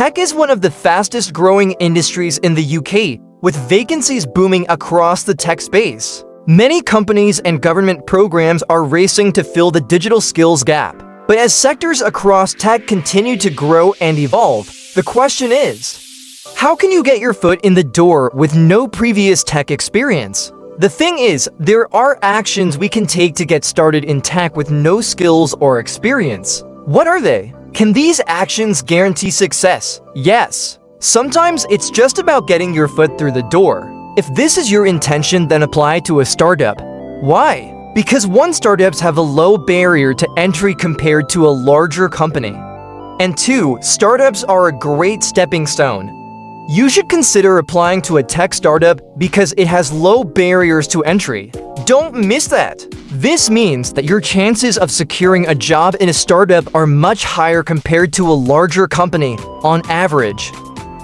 Tech is one of the fastest growing industries in the UK, with vacancies booming across the tech space. Many companies and government programs are racing to fill the digital skills gap. But as sectors across tech continue to grow and evolve, the question is, how can you get your foot in the door with no previous tech experience? The thing is, there are actions we can take to get started in tech with no skills or experience. What are they? Can these actions guarantee success? Yes. Sometimes it's just about getting your foot through the door. If this is your intention, then apply to a startup. Why? Because startups have a low barrier to entry compared to a larger company. And 2, startups are a great stepping stone. You should consider applying to a tech startup because it has low barriers to entry. Don't miss that! This means that your chances of securing a job in a startup are much higher compared to a larger company, on average.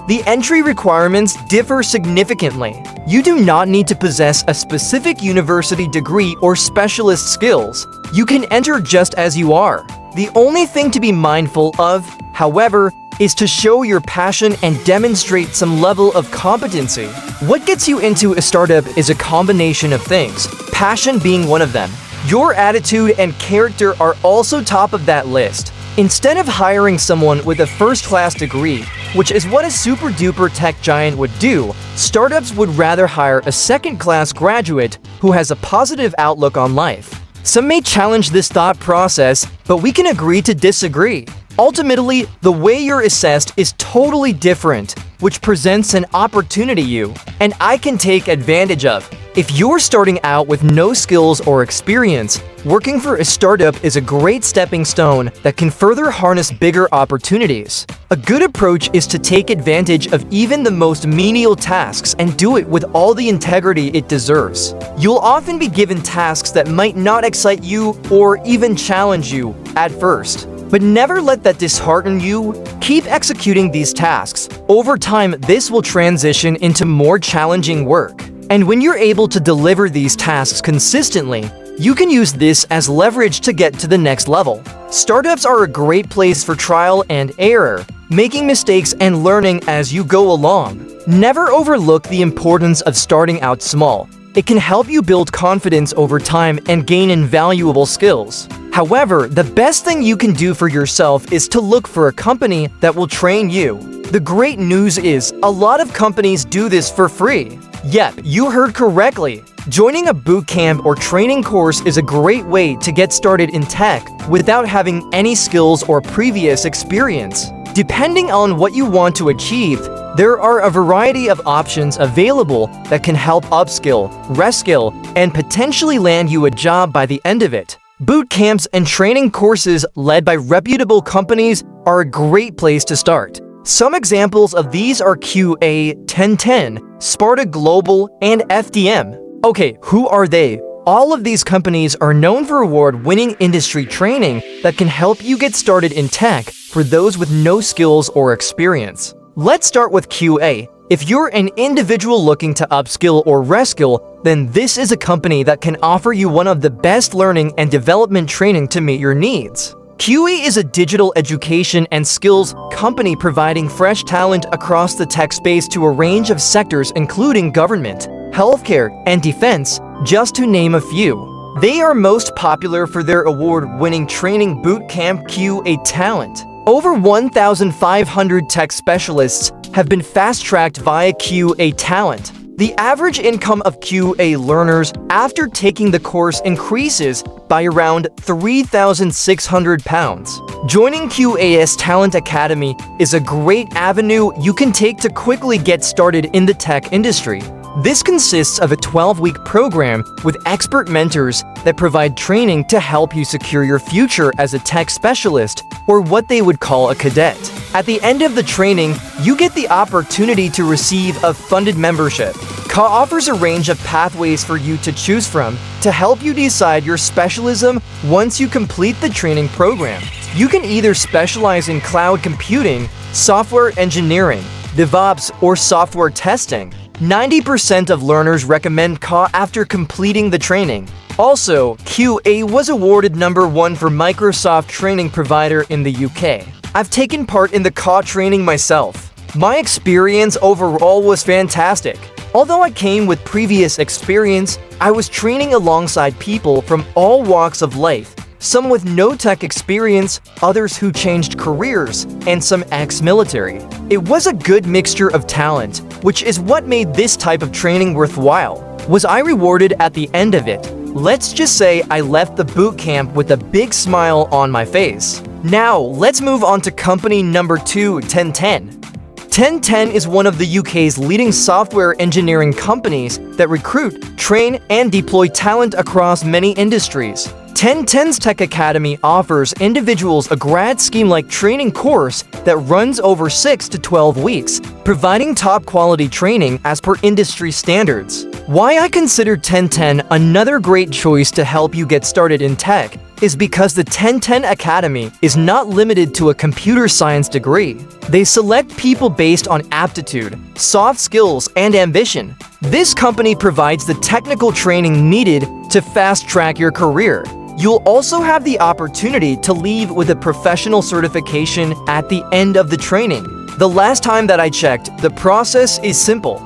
The entry requirements differ significantly. You do not need to possess a specific university degree or specialist skills. You can enter just as you are. The only thing to be mindful of, however, is to show your passion and demonstrate some level of competency. What gets you into a startup is a combination of things, passion being one of them. Your attitude and character are also top of that list. Instead of hiring someone with a first-class degree, which is what a super-duper tech giant would do, startups would rather hire a second-class graduate who has a positive outlook on life. Some may challenge this thought process, but we can agree to disagree. Ultimately, the way you're assessed is totally different, which presents an opportunity you and I can take advantage of. If you're starting out with no skills or experience, working for a startup is a great stepping stone that can further harness bigger opportunities. A good approach is to take advantage of even the most menial tasks and do it with all the integrity it deserves. You'll often be given tasks that might not excite you or even challenge you at first. But never let that dishearten you. Keep executing these tasks. Over time, this will transition into more challenging work. And when you're able to deliver these tasks consistently, you can use this as leverage to get to the next level. Startups are a great place for trial and error, making mistakes and learning as you go along. Never overlook the importance of starting out small. It can help you build confidence over time and gain invaluable skills. However, the best thing you can do for yourself is to look for a company that will train you. The great news is, a lot of companies do this for free. Yep, you heard correctly. Joining a bootcamp or training course is a great way to get started in tech without having any skills or previous experience. Depending on what you want to achieve, there are a variety of options available that can help upskill, reskill, and potentially land you a job by the end of it. Boot camps and training courses led by reputable companies are a great place to start. Some examples of these are QA 1010, Sparta Global, and FDM. Okay, who are they? All of these companies are known for award-winning industry training that can help you get started in tech for those with no skills or experience. Let's start with QA. If you're an individual looking to upskill or reskill, then this is a company that can offer you one of the best learning and development training to meet your needs. QE is a digital education and skills company providing fresh talent across the tech space to a range of sectors including government, healthcare, and defense, just to name a few. They are most popular for their award-winning training bootcamp QA Talent. Over 1,500 tech specialists have been fast-tracked via QA Talent. The average income of QA learners after taking the course increases by around £3,600. Joining QA's Talent Academy is a great avenue you can take to quickly get started in the tech industry. This consists of a 12-week program with expert mentors that provide training to help you secure your future as a tech specialist, or what they would call a cadet. At the end of the training, you get the opportunity to receive a funded membership. KA offers a range of pathways for you to choose from to help you decide your specialism once you complete the training program. You can either specialize in cloud computing, software engineering, DevOps, or software testing. 90% of learners recommend KA after completing the training. Also, QA was awarded #1 for Microsoft Training Provider in the UK. I've taken part in the CAW training myself. My experience overall was fantastic. Although I came with previous experience, I was training alongside people from all walks of life, some with no tech experience, others who changed careers, and some ex-military. It was a good mixture of talent, which is what made this type of training worthwhile. Was I rewarded at the end of it? Let's just say I left the boot camp with a big smile on my face. Now, let's move on to company number 2, 1010. 1010 is one of the UK's leading software engineering companies that recruit, train, and deploy talent across many industries. 1010's Tech Academy offers individuals a grad scheme-like training course that runs over 6 to 12 weeks, providing top-quality training as per industry standards. Why I consider 1010 another great choice to help you get started in tech is because the 1010 Academy is not limited to a computer science degree. They select people based on aptitude, soft skills, and ambition. This company provides the technical training needed to fast-track your career. You'll also have the opportunity to leave with a professional certification at the end of the training. The last time that I checked, the process is simple.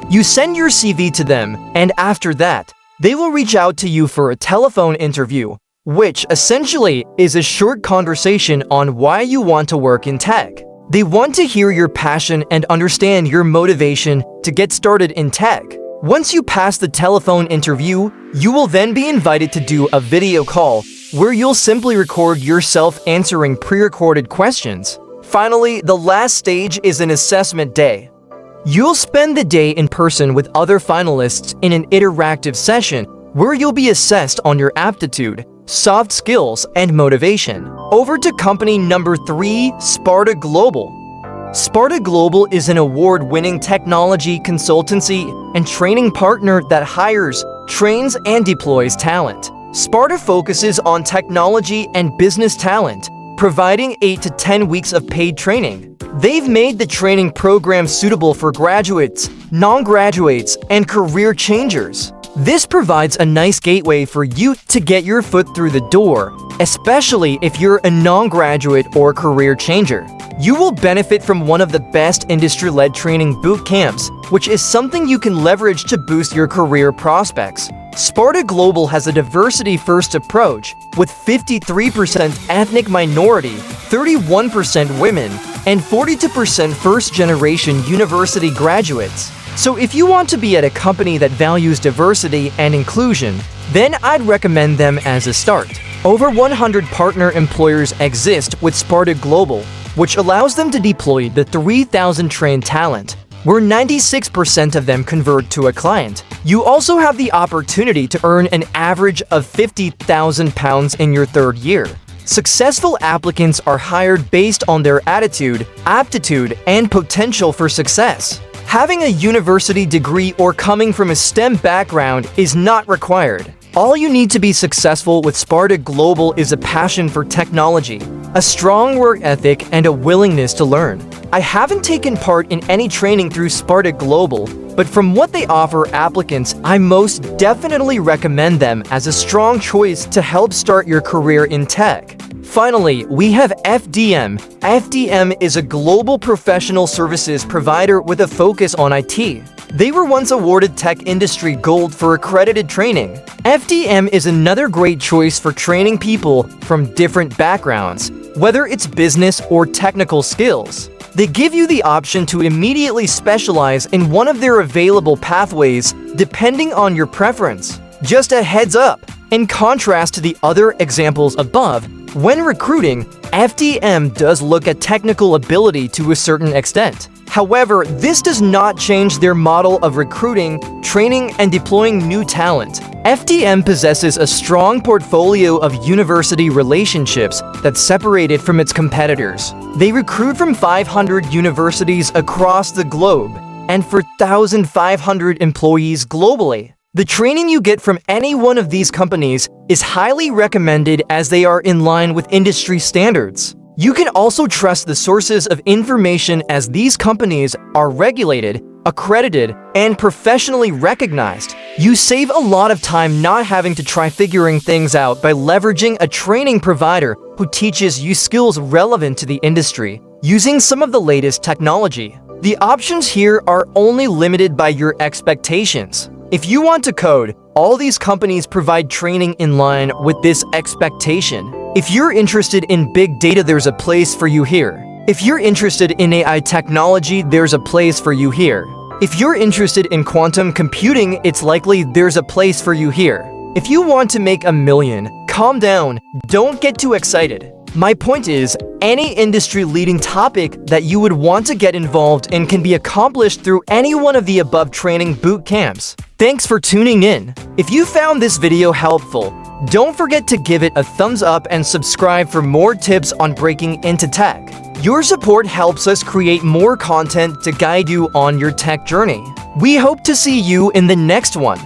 You send your CV to them, and after that, they will reach out to you for a telephone interview, which essentially is a short conversation on why you want to work in tech. They want to hear your passion and understand your motivation to get started in tech. Once you pass the telephone interview, you will then be invited to do a video call where you'll simply record yourself answering pre-recorded questions. Finally, the last stage is an assessment day. You'll spend the day in person with other finalists in an interactive session where you'll be assessed on your aptitude, soft skills, and motivation. Over to company number 3, Sparta Global. Sparta Global is an award-winning technology consultancy and training partner that hires, trains, and deploys talent. Sparta focuses on technology and business talent, providing 8 to 10 weeks of paid training. They've made the training program suitable for graduates, non-graduates, and career changers. This provides a nice gateway for you to get your foot through the door, especially if you're a non-graduate or career changer. You will benefit from one of the best industry-led training boot camps, which is something you can leverage to boost your career prospects. Sparta Global has a diversity-first approach, with 53% ethnic minority, 31% women, and 42% first-generation university graduates. So if you want to be at a company that values diversity and inclusion, then I'd recommend them as a start. Over 100 partner employers exist with Sparta Global, which allows them to deploy the 3,000 trained talent, where 96% of them convert to a client. You also have the opportunity to earn an average of £50,000 in your third year. Successful applicants are hired based on their attitude, aptitude, and potential for success. Having a university degree or coming from a STEM background is not required. All you need to be successful with Sparta Global is a passion for technology, a strong work ethic, and a willingness to learn. I haven't taken part in any training through Sparta Global, but from what they offer applicants, I most definitely recommend them as a strong choice to help start your career in tech. Finally, we have FDM. FDM is a global professional services provider with a focus on IT. They were once awarded Tech Industry Gold for accredited training. FDM is another great choice for training people from different backgrounds, whether it's business or technical skills. They give you the option to immediately specialize in one of their available pathways depending on your preference. Just a heads up, in contrast to the other examples above, when recruiting, FDM does look at technical ability to a certain extent. However, this does not change their model of recruiting, training, and deploying new talent. FDM possesses a strong portfolio of university relationships that separate it from its competitors. They recruit from 500 universities across the globe and for 1,500 employees globally. The training you get from any one of these companies is highly recommended as they are in line with industry standards. You can also trust the sources of information as these companies are regulated, accredited, and professionally recognized. You save a lot of time not having to try figuring things out by leveraging a training provider who teaches you skills relevant to the industry using some of the latest technology. The options here are only limited by your expectations. If you want to code, all these companies provide training in line with this expectation. If you're interested in big data, there's a place for you here. If you're interested in AI technology, there's a place for you here. If you're interested in quantum computing, it's likely there's a place for you here. If you want to make $1 million, calm down, don't get too excited. My point is, any industry-leading topic that you would want to get involved in can be accomplished through any one of the above training boot camps. Thanks for tuning in. If you found this video helpful, don't forget to give it a thumbs up and subscribe for more tips on breaking into tech. Your support helps us create more content to guide you on your tech journey. We hope to see you in the next one.